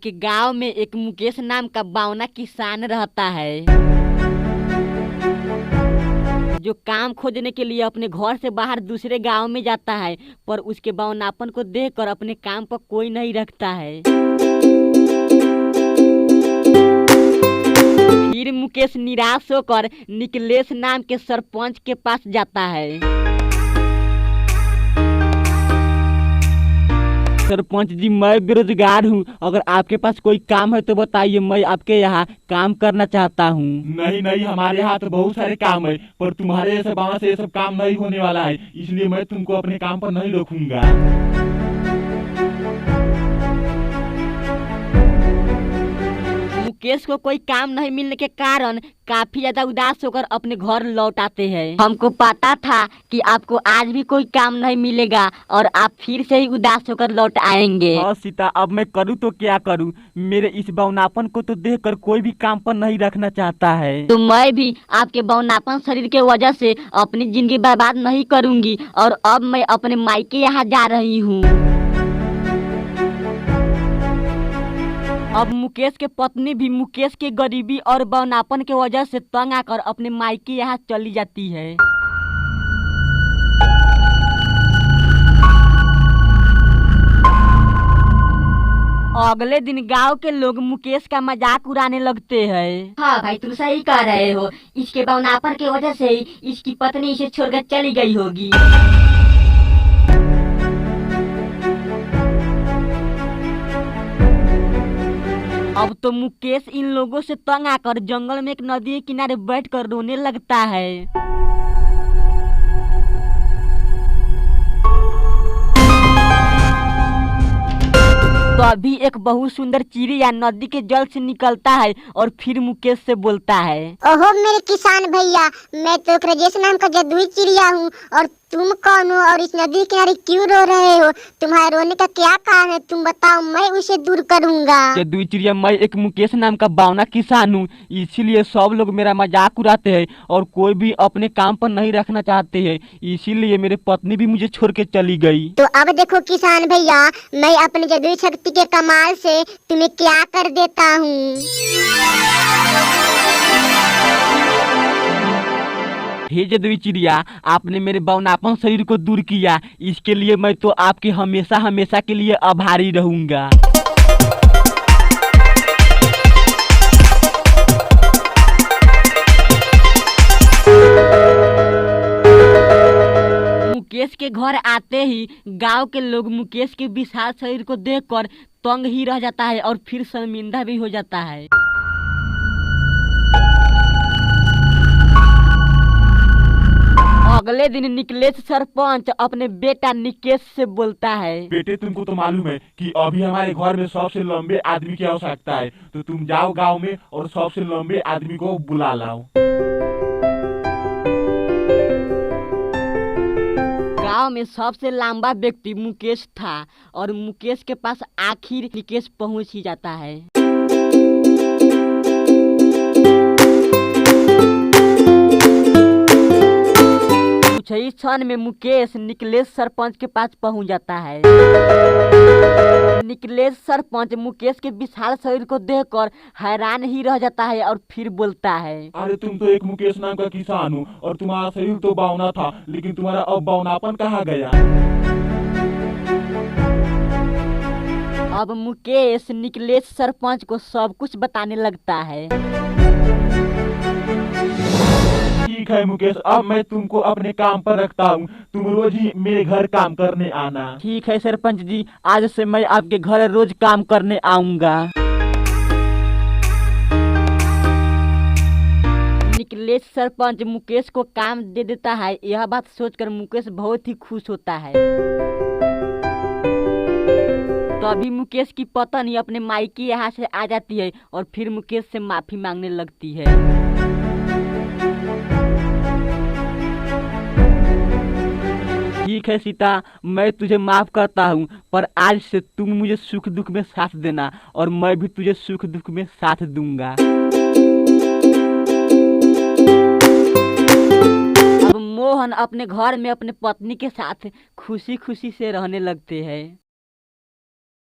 एक गांव में एक मुकेश नाम का बावना किसान रहता है, जो काम खोजने के लिए अपने घर से बाहर दूसरे गांव में जाता है, पर उसके बावनापन को देखकर अपने काम पर कोई नहीं रखता है। फिर मुकेश निराश होकर निकलेश नाम के सरपंच के पास जाता है। सरपंच जी, मैं बेरोजगार हूँ, अगर आपके पास कोई काम है तो बताइए, मैं आपके यहाँ काम करना चाहता हूँ। नहीं नहीं, हमारे यहाँ तो बहुत सारे काम है, पर तुम्हारे जैसे बावना से ये सब काम नहीं होने वाला है, इसलिए मैं तुमको अपने काम पर नहीं रखूंगा। मुकेश को कोई काम नहीं मिलने के कारण काफी ज्यादा उदास होकर अपने घर लौट आते हैं। हमको पता था कि आपको आज भी कोई काम नहीं मिलेगा और आप फिर से ही उदास होकर लौट आएंगे। हाँ सीता, अब मैं करूँ तो क्या करूँ? मेरे इस बौनापन को तो देखकर कोई भी काम पर नहीं रखना चाहता है। तो मैं भी आपके बौनापन शरीर के वजह से अपनी जिंदगी बर्बाद नहीं करूंगी और अब मैं अपने मायके यहाँ जा रही हूँ। अब मुकेश के पत्नी भी मुकेश के गरीबी और बौनापन के वजह से तंग आकर अपने मायके यहाँ चली जाती है। अगले दिन गांव के लोग मुकेश का मजाक उड़ाने लगते हैं। हाँ भाई, तुम सही कह रहे हो, इसके बौनापन की वजह से ही इसकी पत्नी इसे छोड़कर चली गई होगी। अब तो मुकेश इन लोगों से तंग आकर जंगल में एक नदी के किनारे बैठकर रोने लगता है। तभी एक बहुत सुंदर चिड़िया नदी के जल से निकलता है और फिर मुकेश से बोलता है, ओहो मेरे किसान भैया, मैं तो राजेश नाम का जदुई चिड़िया हूँ, और तुम कौन हो और इस नदी के किनारे क्यों रो रहे हो? तुम्हारे रोने का क्या कारण है? तुम बताओ, मैं उसे दूर करूँगा। जदुई चिड़िया, मैं एक मुकेश नाम का बावना किसान हूँ, इसीलिए सब लोग मेरा मजाक उड़ाते हैं और कोई भी अपने काम पर नहीं रखना चाहते हैं, इसीलिए मेरे पत्नी भी मुझे छोड़ के चली गई। तो अब देखो किसान भैया, मैं अपनी जदुई शक्ति के कमाल से तुम्हें क्या कर देता हूँ। हे जदुई चिड़िया, आपने मेरे बौनापन शरीर को दूर किया, इसके लिए मैं तो आपके हमेशा हमेशा के लिए आभारी रहूंगा। मुकेश के घर आते ही गांव के लोग मुकेश के विशाल शरीर को देखकर तंग ही रह जाता है और फिर शर्मिंदा भी हो जाता है। अगले दिन निकलेश सरपंच अपने बेटा निकेश से बोलता है, बेटे, तुमको तो मालूम है कि अभी हमारे घर में सबसे लंबे आदमी की आवश्यकता है, तो तुम जाओ गांव में और सबसे लंबे आदमी को बुला लाओ। गांव में सबसे लंबा व्यक्ति मुकेश था और मुकेश के पास आखिर निकेश पहुंच ही जाता है। कुछ ही क्षण में मुकेश निकलेश सरपंच के पास पहुंच जाता है। निकलेश सरपंच मुकेश के विशाल शरीर को देखकर हैरान ही रह जाता है और फिर बोलता है, अरे तुम तो एक मुकेश नाम का किसान हो और तुम्हारा शरीर तो बावना था, लेकिन तुम्हारा अब बावनापन कहाँ गया? अब मुकेश निकलेश सरपंच को सब कुछ बताने लगता है। ठीक है मुकेश, अब मैं तुमको अपने काम पर रखता हूँ, तुम रोज ही मेरे घर काम करने आना। ठीक है सरपंच जी, आज से मैं आपके घर रोज काम करने आऊंगा। निकलेश सरपंच मुकेश को काम दे देता है। यह बात सोचकर मुकेश बहुत ही खुश होता है। तभी मुकेश की पत्नी अपने मायके यहाँ से आ जाती है और फिर मुकेश से माफी मांगने लगती है। ठीक है सीता, मैं तुझे माफ करता हूँ, पर आज से तुम मुझे सुख दुख में साथ देना और मैं भी तुझे सुख दुख में साथ दूंगा। अब मोहन अपने घर में अपने पत्नी के साथ खुशी खुशी से रहने लगते हैं।